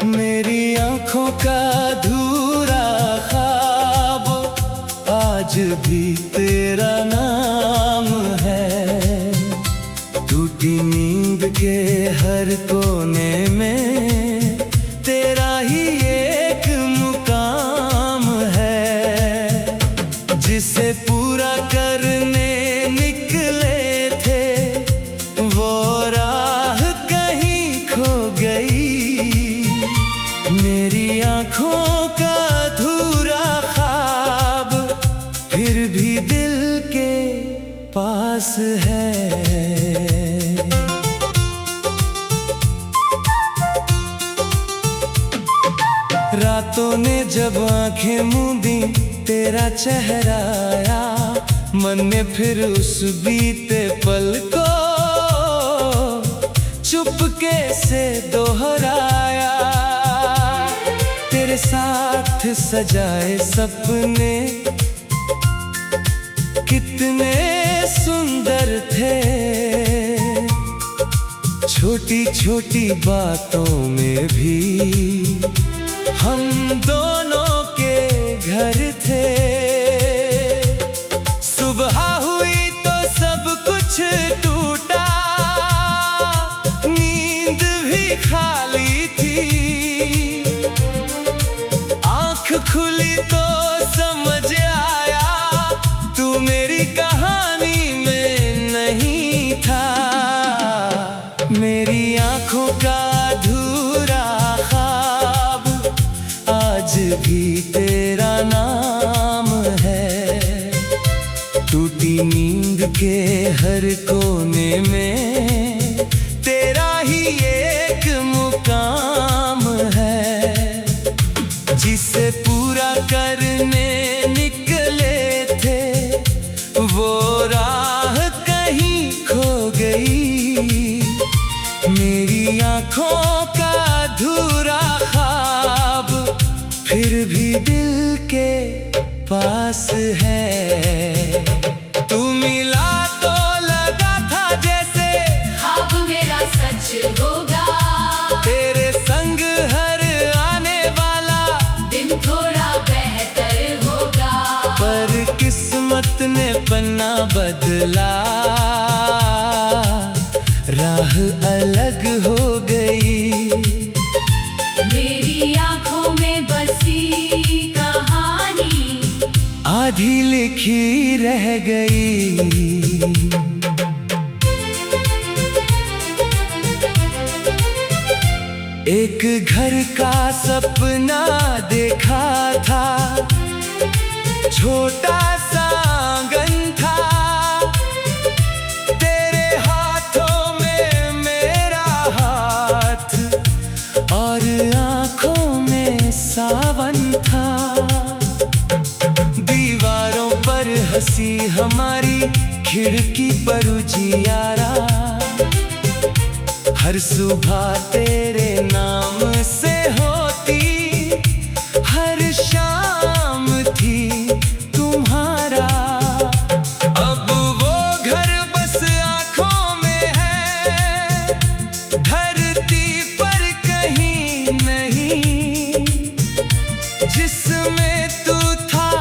मेरी आंखों का अधूरा ख्वाब आज भी तेरा नाम है। टूटी नींद के हर कोने में तेरा ही एक मुकाम है। जिसे पूरा करने निकले थे वो राह कहीं खो गई। मेरी आंखों का अधूरा ख्वाब फिर भी दिल के पास है। रातों ने जब आंखें मूंदी तेरा चेहरा आया, मन ने फिर उस बीते पल को चुपके से दोहराया। तेरे साथ सजाए सपने कितने सुंदर थे। छोटी छोटी बातों में भी हम दोनों के घर थे। सुबह हुई तो सब कुछ टूटा, नींद भी खाली थी। आँख खुली तो समझ आया तू मेरी कहानी में नहीं था। मेरी आँखों का अधूरा ख्वाब आज भी तेरा नाम है। टूटी नींद के हर कोने में तेरा ही एक मुकाम है। जिसे पूरा करने निकले थे वो राह कहीं खो गई। मेरी आंखों का अधूरा ख्वाब फिर भी दिल के पास है। तू मिला तो लगा था जैसे ख्वाब मेरा सच होगा। तेरे संग हर आने वाला दिन थोड़ा बेहतर होगा। पर किस्मत ने पन्ना बदला, राह अलग हो गई। मेरी आंखों में बसी कहानी आधी लिखी रह गई। एक घर का सपना देखा था, छोटा सा आंगन था। तेरे हाथों में मेरा हाथ और आंखों में सावन था। दीवारों पर हंसी हमारी, खिड़की पर उजियारा। हर सुबह तेरे नाम से होती, हर शाम थी तुम्हारा। अब वो घर बस आंखों में है, धरती पर कहीं नहीं। जिसमें तू था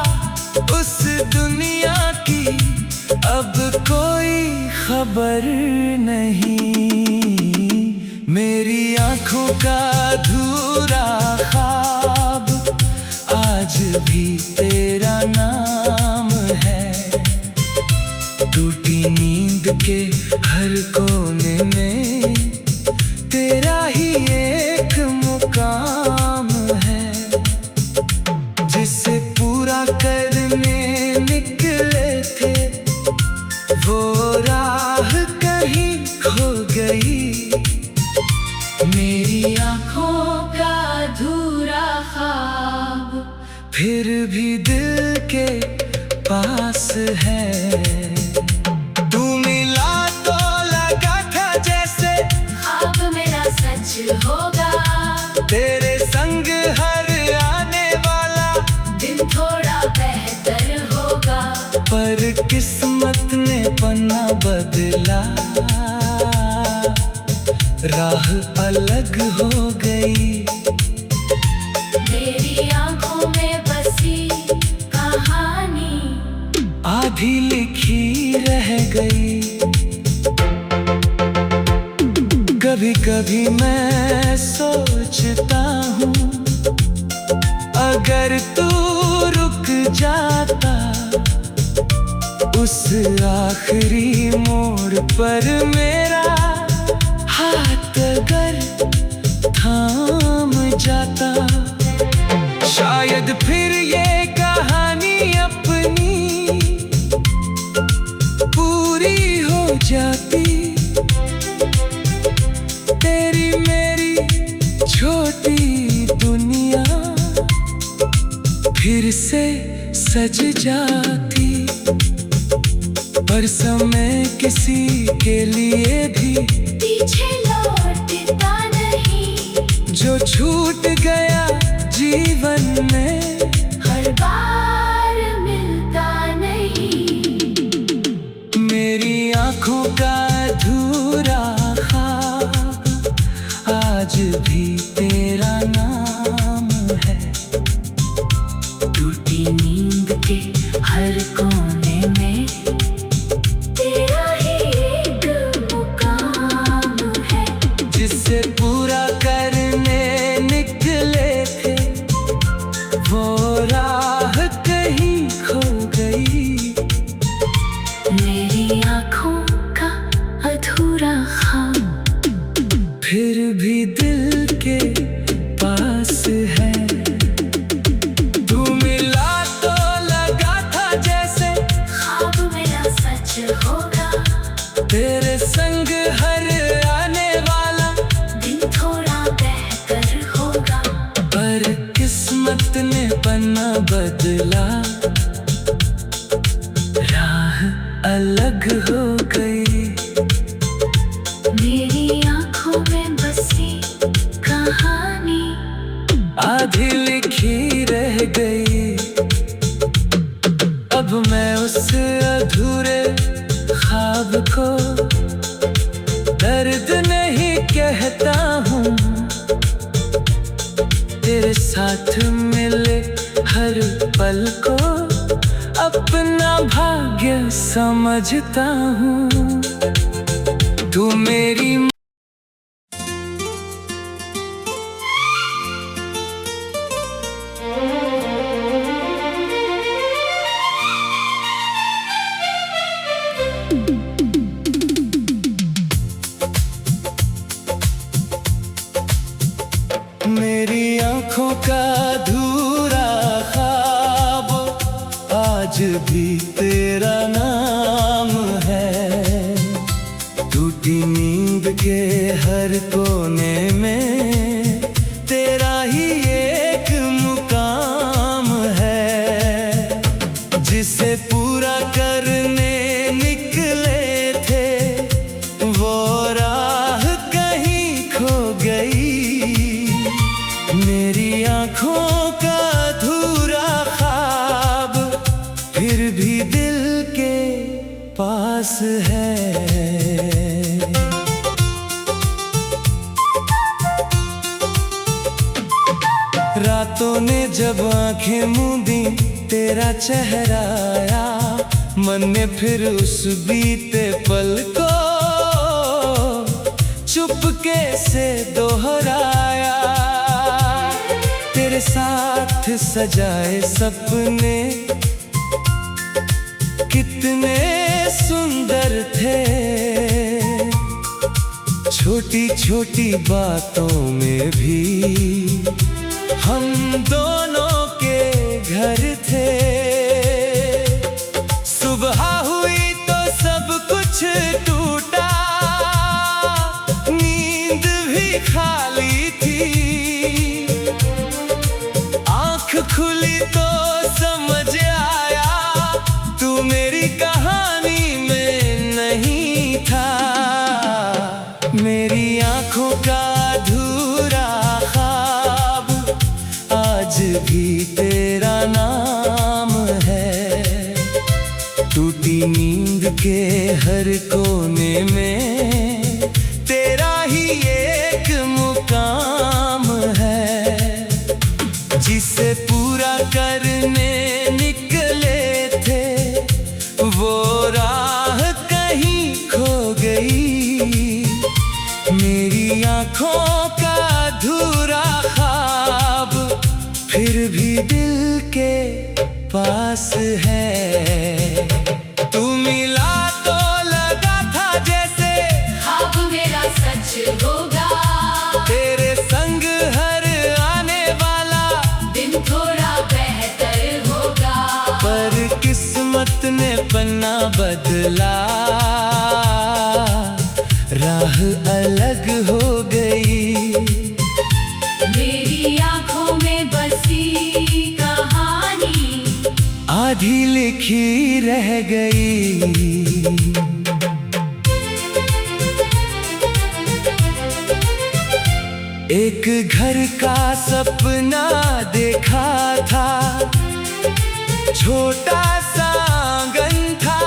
उस दुनिया की अब कोई खबर नहीं। मेरी आंखों का अधूरा ख्वाब आज भी तेरा नाम है। टूटी नींद के हर कोने में तेरा ही एक मुकाम है। जिसे पूरा करने निकले थे वो राह कहीं खो गई। मेरी आंखों का अधूरा ख्वाब फिर भी दिल के पास है। तू मिला तो लगा था जैसे ख्वाब मेरा सच होगा। तेरे संग हर आने वाला दिन थोड़ा बेहतर होगा। पर किस्मत ने पन्ना बदला, राह अलग हो गई। मेरी आंखों में बसी कहानी आधी लिखी रह गई। कभी कभी मैं सोचता हूँ, अगर तू रुक जाता उस आखिरी मोड़ पर, मेरा हाथ अगर थाम जाता, शायद फिर ये कहानी अपनी पूरी हो जाती। तेरी मेरी छोटी दुनिया फिर से सज जाती। पर समय किसी के लिए भी पीछे लौटता नहीं, जो छूट गया जीवन में हर बार मिलता नहीं। मेरी आंखों का अधूरा ख्वाब आज भी तेरा नाम है। टूटी नींद के हर कोने में तेरा ही एक मुकाम है। जिसे पूरा करने निकले थे, वो राह कहीं खो गई। मेरी आंखों का अधूरा ख्वाब फिर भी दिल के पास है। तू मिला तो लगा था जैसे ख्वाब मेरा सच होगा। तेरे संग हर आने वाला दिन थोड़ा बेहतर होगा। पर किस्मत ने पन्ना बदला, राह अलग हो गई। मेरी आंखों में बसी कहानी आधी लिखी रह गई। अब मैं उस अधूरे ख्वाब को दर्द नहीं कहता हूँ, तेरे साथ मिले हर पल को अपना भाग्य समझता हूँ। तू मेरी मेरी आंखों का अधूरा ख्वाब आज भी तेरा नाम है। टूटी नींद के हर कोने में तेरा ही एक मुकाम है। जिसे पूरा करने निकले थे, वो राह कहीं खो गई। मेरी आंखों का अधूरा ख्वाब फिर भी दिल के पास है। रातों ने जब आंखें मूंदी, तेरा चेहरा आया मन में, फिर उस बीते पल को चुपके से दोहराया। तेरे साथ सजाए सपने कितने सुंदर थे। छोटी छोटी बातों में भी हम दोनों के घर थे। सुबह हुई तो सब कुछ टूटा, नींद भी खाली थी। आँख खुली तो समझ आया, तू मेरी कहानी में नहीं था। मेरी आँखों का अधूरा ख्वाब आज भी तेरा नाम है। टूटी नींद के हर कोने में तेरा ही एक मुकाम है। मेरी आँखों का अधूरा ख्वाब फिर भी दिल के पास है। तू मिला तो लगा था जैसे ख्वाब मेरा सच होगा। तेरे संग हर आने वाला दिन थोड़ा बेहतर होगा। पर किस्मत ने पन्ना बदला, राह अलग हो गई। मेरी आँखों में बसी कहानी आधी लिखी रह गई। एक घर का सपना देखा था, छोटा सा आंगन था,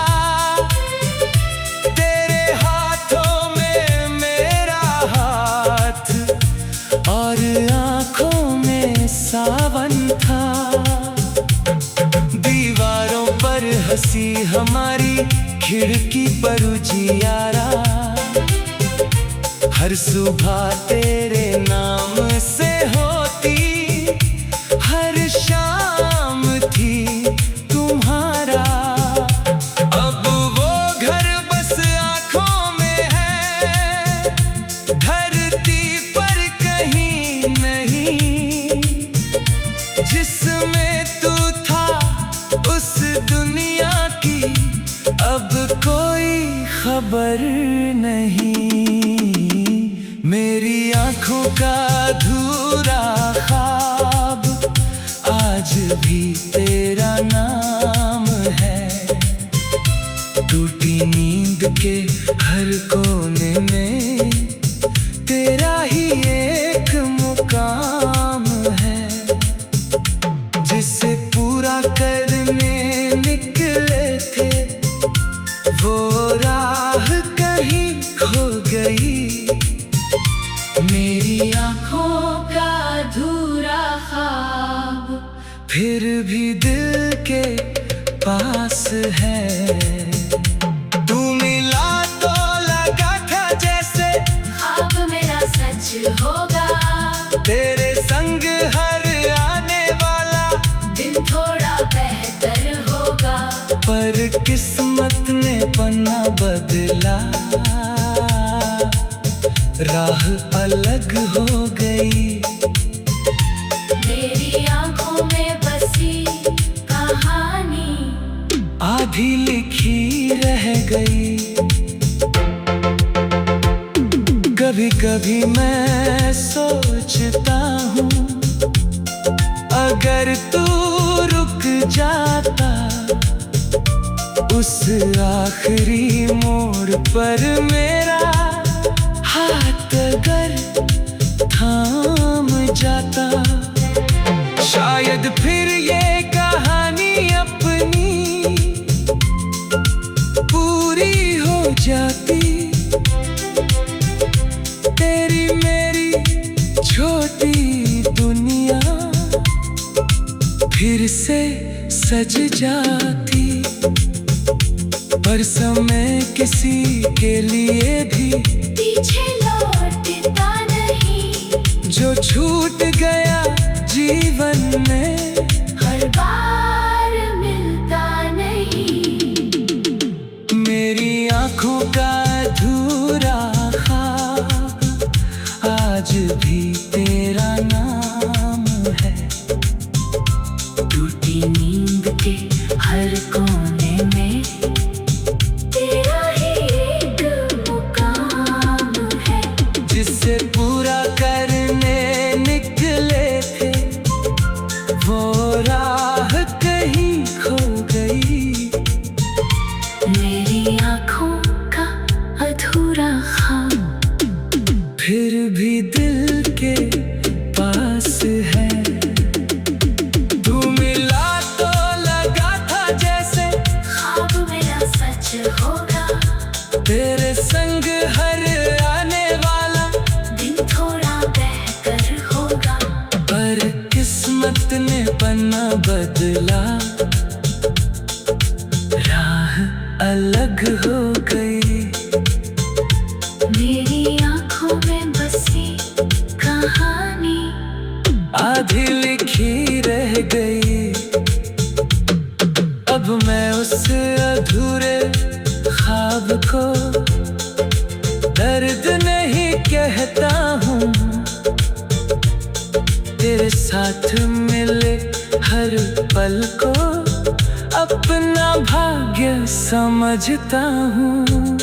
तेरे हाथों में मेरा हाथ और आँखों में सावन था। दीवारों पर हंसी हमारी, खिड़की पर उजियारा, हर सुबह तेरे नाम से होती, हर शाम थी तुम्हारा। अब वो घर बस आँखों में है, धरती पर कहीं नहीं। जिसमें तू था उस दुनिया की अब कोई खबर नहीं। मेरी आँखों का अधूरा ख्वाब आज भी तेरा नाम है। टूटी नींद के हर कोने में तेरा ही एक मुकाम है। जिसे पूरा करने निकले थे वो राह कहीं खो गई। मेरी आँखों का अधूरा ख्वाब फिर भी दिल के पास है। तू मिला तो लगा था जैसे ख्वाब मेरा सच होगा। तेरे संग हर आने वाला दिन थोड़ा बेहतर होगा। पर किस्मत ने पन्ना बदला, राह अलग हो गई। मेरी आँखों में बसी कहानी आधी लिखी रह गई। कभी कभी मैं सोचता हूँ अगर तू रुक जाता उस आखिरी मोड़ पर, मेरा हाथ अगर थाम जाता, शायद फिर ये कहानी अपनी पूरी हो जाती। तेरी मेरी छोटी दुनिया फिर से सज जाती। पर समय किसी के लिए भी पीछे लौटता नहीं। जो छूट गया जीवन में हर बार मिलता नहीं। मेरी आँखों का अधूरा ख्वाब आज भी तेरा नाम है। टूटी नींद के हर कोने में तेरा ही एक मुकाम है। जिसे पूरा करने निकले थे वो राह कहीं खो गई। मेरी आँखों का अधूरा ख्वाब फिर भी दिल के पास है। तू मिला तो लगा था जैसे ख्वाब मेरा सच होगा। तेरे संग हर आने वाला दिन थोड़ा बेहतर होगा। पर किस्मत ने पन्ना बदला, राह अलग हो गई। मेरी आँखों में लिखी रह गई। अब मैं उस अधूरे ख्वाब को दर्द नहीं कहता हूँ, तेरे साथ मिले हर पल को अपना भाग्य समझता हूँ।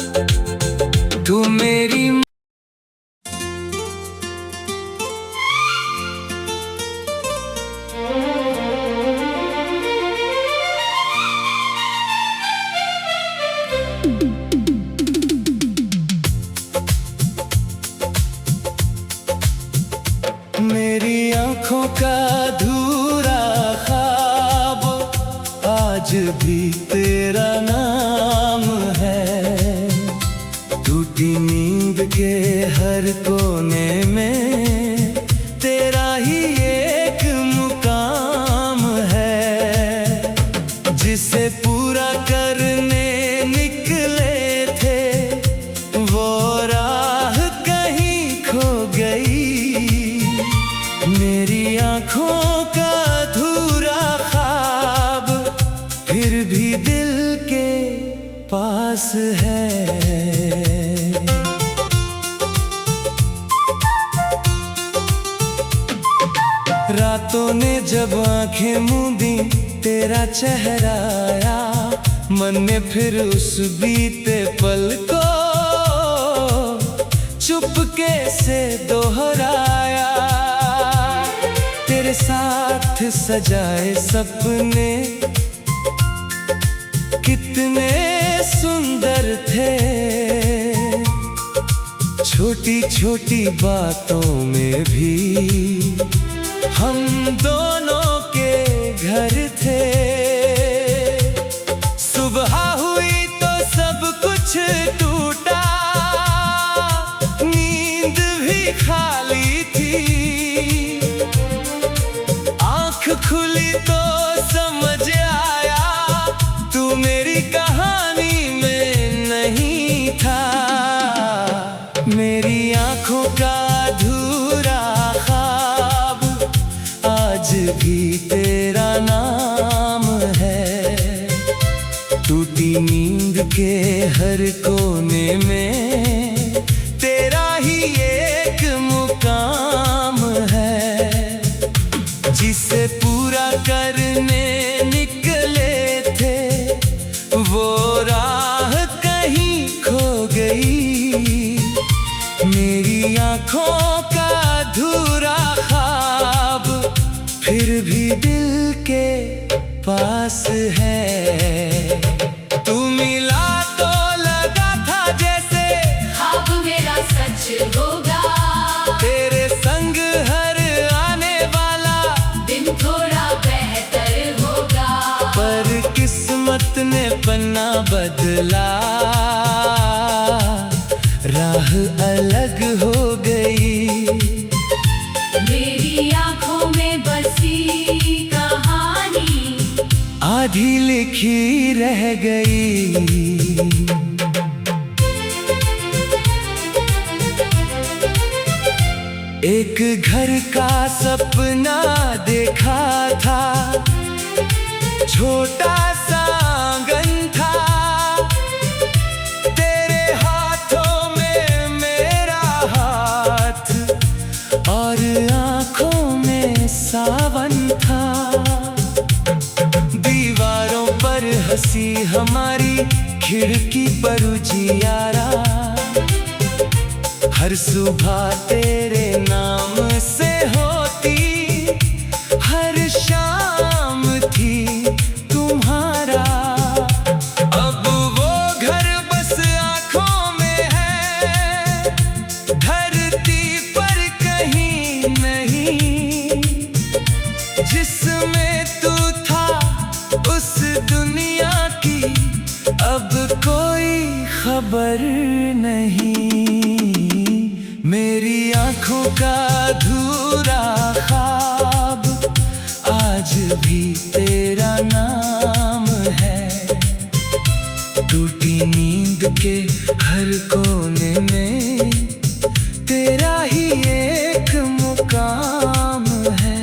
तू मेरी मेरी आँखों का अधूरा ख्वाब आज भी तेरा नाम है। टूटी नींद के हर कोने में तेरा ही एक मुकाम है। जिसे पूरा करने निकले थे वो राह कहीं खो गई। मेरी आँखों का अधूरा ख्वाब फिर भी दिल के पास है। रातों ने जब आंखें मूंदी तेरा चेहरा आया, मन ने फिर उस बीते पल को चुपके से दोहराया। तेरे साथ सजाए सपने कितने सुंदर थे। छोटी छोटी बातों में भी हम दोनों के घर थे। सुबह हुई तो सब कुछ टूटा, नींद भी खाली थी। आँख खुली तो समझ आया तू मेरी कहानी में नहीं था। मेरी आँखों का अधूरा ख्वाब आज भी तेरा नाम है। टूटी नींद के हर कोने में तेरा ही एक मुकाम है। जिसे पूरा करने निकले थे वो राह कहीं खो गई। मेरी आँखों का अधूरा ख्वाब फिर भी दिल के पास है। तू मिला तो लगा था जैसे ख्वाब मेरा सच होगा। तेरे संग हर आने वाला दिन थोड़ा बेहतर होगा। पर किस्मत ने पन्ना बदला, राह अलग हो गई। मेरी आँखों में बसी कहानी आधी लिखी रह गई। एक घर का सपना देखा था, छोटा सा आंगन था। तेरे हाथों में मेरा हाथ और आँखों में सावन था। दीवारों पर हंसी हमारी, खिड़की पर उजियारा। हर सुबह तेरे नाम से होती, हर शाम थी तुम्हारा। अब वो घर बस आँखों में है, धरती पर कहीं नहीं। जिसमें तू था उस दुनिया की अब कोई खबर नहीं। मेरी आँखों का अधूरा ख्वाब आज भी तेरा नाम है। टूटी नींद के हर कोने में तेरा ही एक मुकाम है।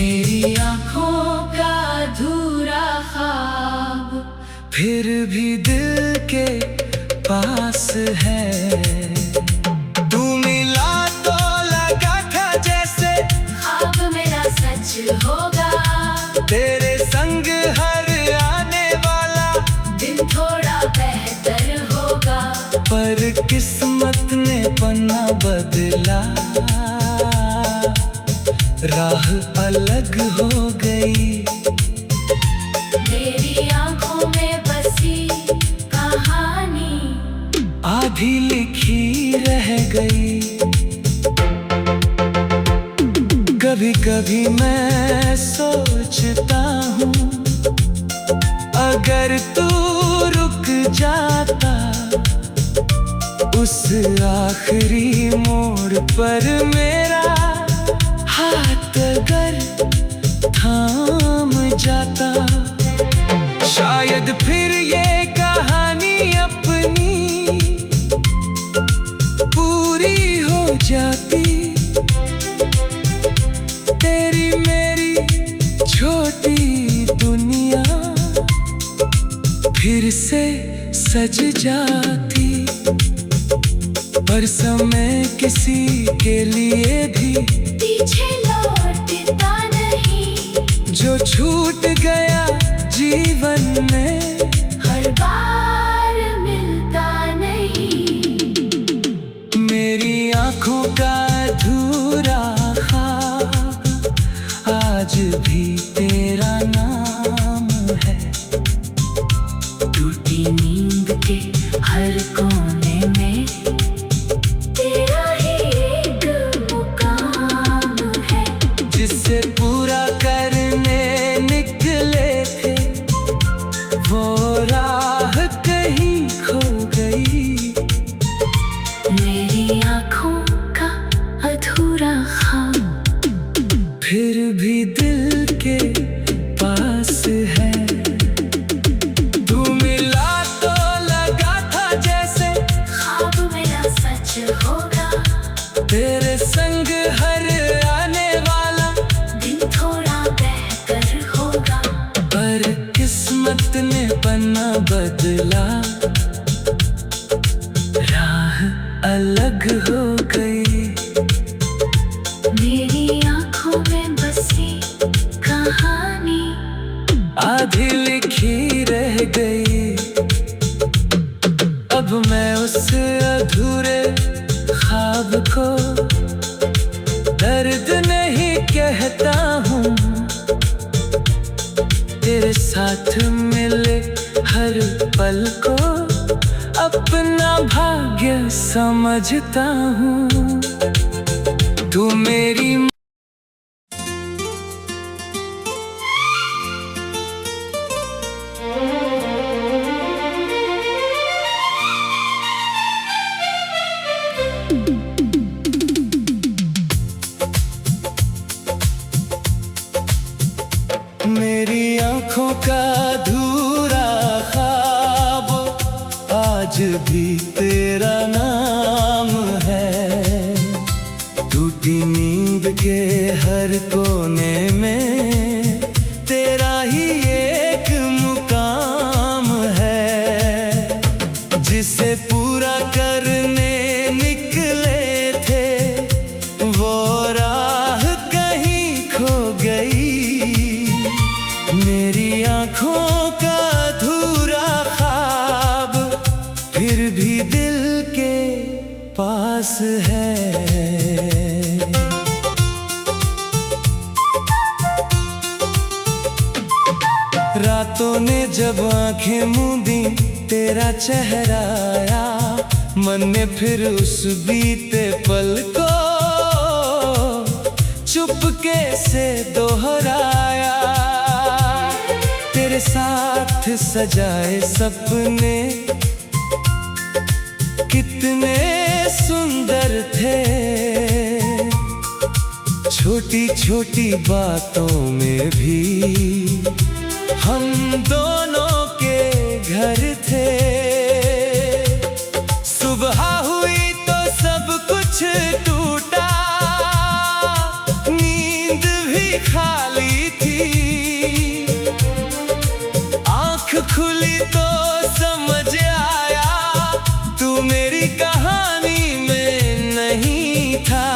मेरी आँखों का अधूरा ख्वाब फिर भी दिल के पास है। तू मिला तो लगा था जैसे ख्वाब मेरा सच होगा। तेरे संग हर आने वाला दिन थोड़ा बेहतर होगा। पर किस्मत ने पन्ना बदला, राह अलग हो गई। मेरी आँखों में बसी कहानी आधी लिखी रह गई। कभी कभी मैं सोचता हूँ, अगर तू रुक जाता उस आखिरी मोड़ पर, मेरा हाथ अगर थाम जाता, शायद फिर ये कहानी अपनी पूरी हो जाती। तेरी मेरी छोटी दुनिया फिर से सज जाती। पर समय किसी के लिए भी पीछे लौटता नहीं। जो छूट गया जीवन में हर बार मिलता नहीं। मेरी आँखों का अधूरा ख्वाब आज भी तेरा नाम है। टूटी नींद के हर कोने में तेरा ही एक मुकाम है। जिसे पूरा करने निकले थे, वो राह कहीं खो गई। मेरी आँखों का अधूरा ख्वाब फिर भी दिल के पास है। तू मिला तो लगा था जैसे ख्वाब मेरा सच होगा। तेरे संग हर आने वाला दिन थोड़ा बेहतर होगा। पर किस्मत ने पन्ना बदला, राह अलग हो गई। मेरी आँखों में बसी कहानी आधी लिखी रह गई। अब मैं उस अधूरे ख्वाब को दर्द नहीं कहता हूँ। तेरे साथ मिले हर पल को अपना भाग्य समझता हूँ। तू मेरी मेरी आँखों का अधूरा ख्वाब आज भी तेरा नाम है। टूटी नींद के हर कोने में तेरा ही एक मुकाम है। जिसे पूरा करने निकले थे, वो राह कहीं खो गई। मेरी आँखों का अधूरा ख्वाब फिर भी दिल के पास है। रातों ने जब आंखें मूंदी, तेरा चेहरा आया मन ने, फिर उस बीते पल को चुपके से दोहराया। तेरे साथ सजाए सपने कितने सुंदर थे। छोटी छोटी बातों में भी हम दोनों के घर थे। सुबह हुई तो सब कुछ टूटा, नींद भी खाली थी। आंख खुली तो समझ आया तू मेरी कहानी में नहीं था।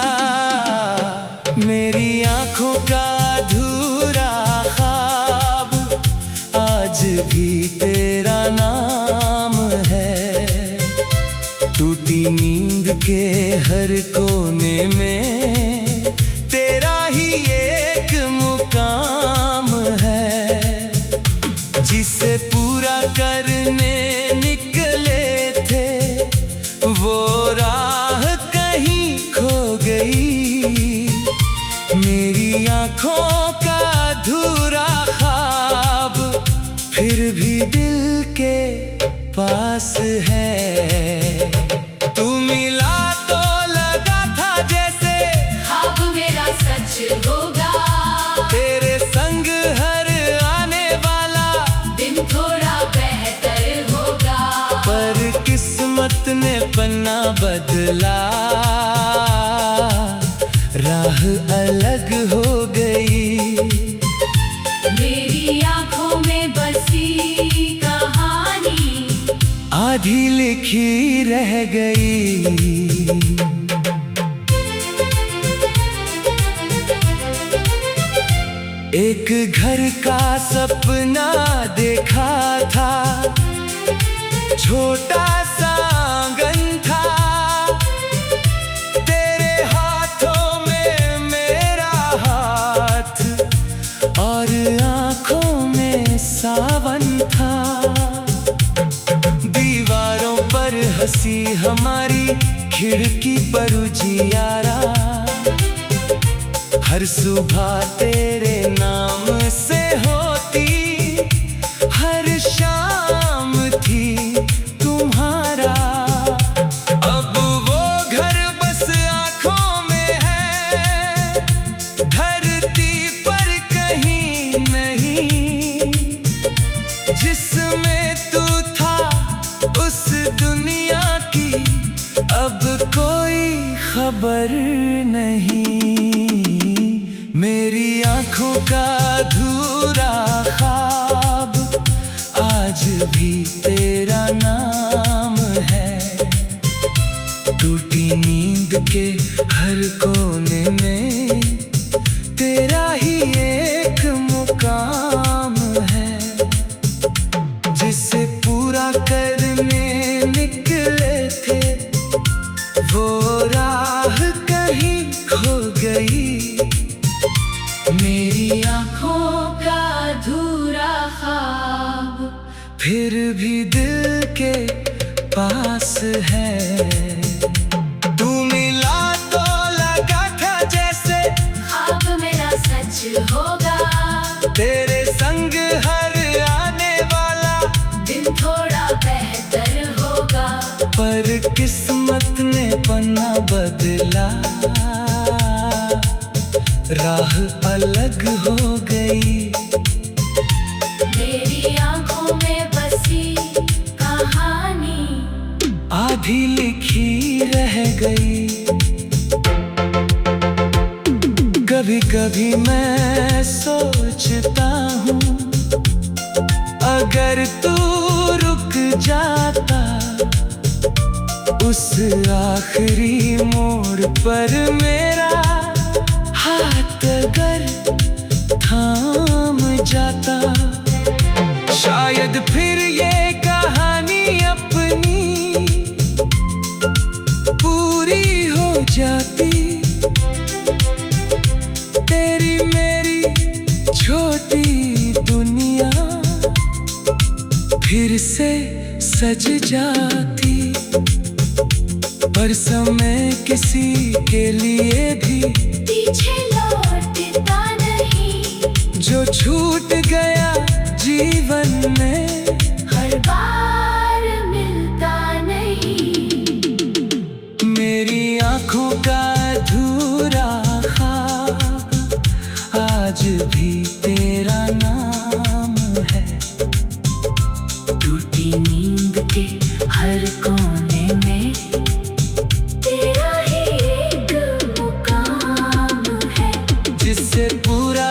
मेरी आंखों का अधूरा ख्वाब आज भी तेरा नाम है। टूटी नींद के हर कोने में तेरा ही एक मुकाम है। जिसे पूरा करने निकले थे वो राह कहीं खो गई। मेरी आंखों का अधूरा ख्वाब फिर भी दिल के पास है। तू मिला तो लगा था जैसे ख्वाब मेरा सच होगा। तेरे संग हर आने वाला दिन थोड़ा बेहतर होगा। पर किस्मत ने पन्ना बदला, राह अलग हो गई। मेरी आंखों में बसी कहानी आधी लिखी रह गई। एक घर का सपना देखा था, छोटा सा आंगन था। तेरे हाथों में मेरा हाथ और आंखों में सावन था। दीवारों पर हंसी हमारी, खिड़की पर उजियारा। हर सुबह तेरे नाम से होती, हर शाम थी तुम्हारा। अब वो घर बस आंखों में है, धरती पर कहीं नहीं। जिसमें तू था उस दुनिया की अब कोई खबर नहीं। मेरी आंखों का अधूरा ख्वाब आज भी तेरा नाम है। टूटी नींद के हर कोने में तेरा ही एक मुकाम है। जिसे पूरा करने निकले थे वो राह कहीं खो गई। मेरी आंखों का अधूरा ख्वाब फिर भी दिल के पास है। तू मिला तो लगा था जैसे ख्वाब मेरा सच होगा। तेरे संग हर आने वाला दिन थोड़ा बेहतर होगा। पर किस्मत ने पन्ना बदला, राह अलग हो गई। मेरी आंखों में बसी कहानी आधी लिखी रह गई। कभी कभी मैं सोचता हूँ अगर तू रुक जाता उस आखिरी मोड़ पर, मेरा हाथ अगर थाम जाता, शायद फिर ये कहानी अपनी पूरी हो जाती। तेरी मेरी छोटी दुनिया फिर से सज जाती। पर समय किसी के लिए भी पीछे लौटता नहीं। जो छूट गया जीवन में हर बार मिलता नहीं। मेरी आंखों का अधूरा ख्वाब आज भी तेरा नाम है। टूटी नींद के हर कोने में तेरा ही एक मुकाम है। जिसे पूरा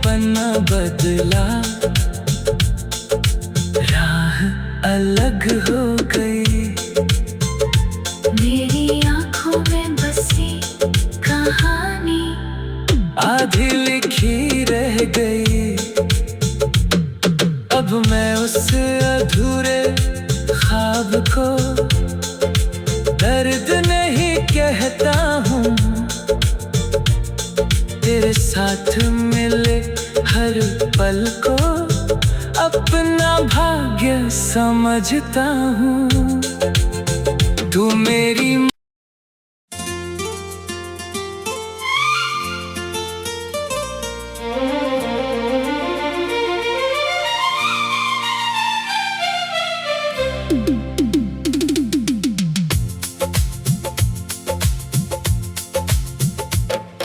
पन्ना बदला, राह अलग हो गई। मेरी आंखों में बसी कहानी आधी लिखी रह गई। अब मैं उस अधूरे ख्वाब को दर्द नहीं कहता हूँ, तेरे साथ मिले हर पल को अपना भाग्य समझता हूँ। तू मेरी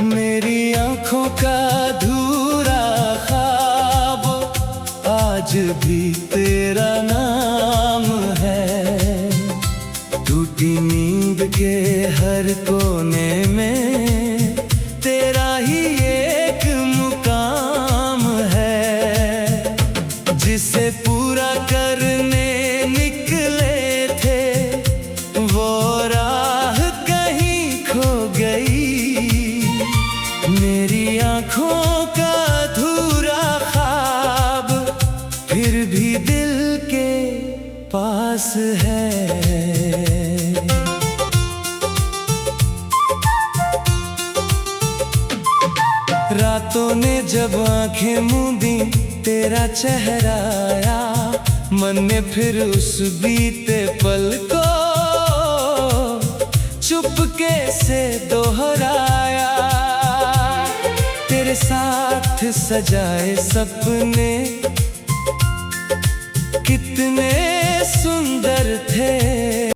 मेरी आंखों का अधूरा ख्वाब आज भी तेरा नाम है। टूटी नींद के हर कोने में तेरा ही एक मुकाम है। जिसे पूरा करने निकले थे वो राह कहीं खो गई। मेरी आंखों का अधूरा ख्वाब फिर भी दिल के पास है। रातों ने जब आंखें मूंदी तेरा चेहरा आया, मन ने फिर उस बीते पल को चुपके से दोहराया। तेरे साथ सजाए सपने कितने सुंदर थे,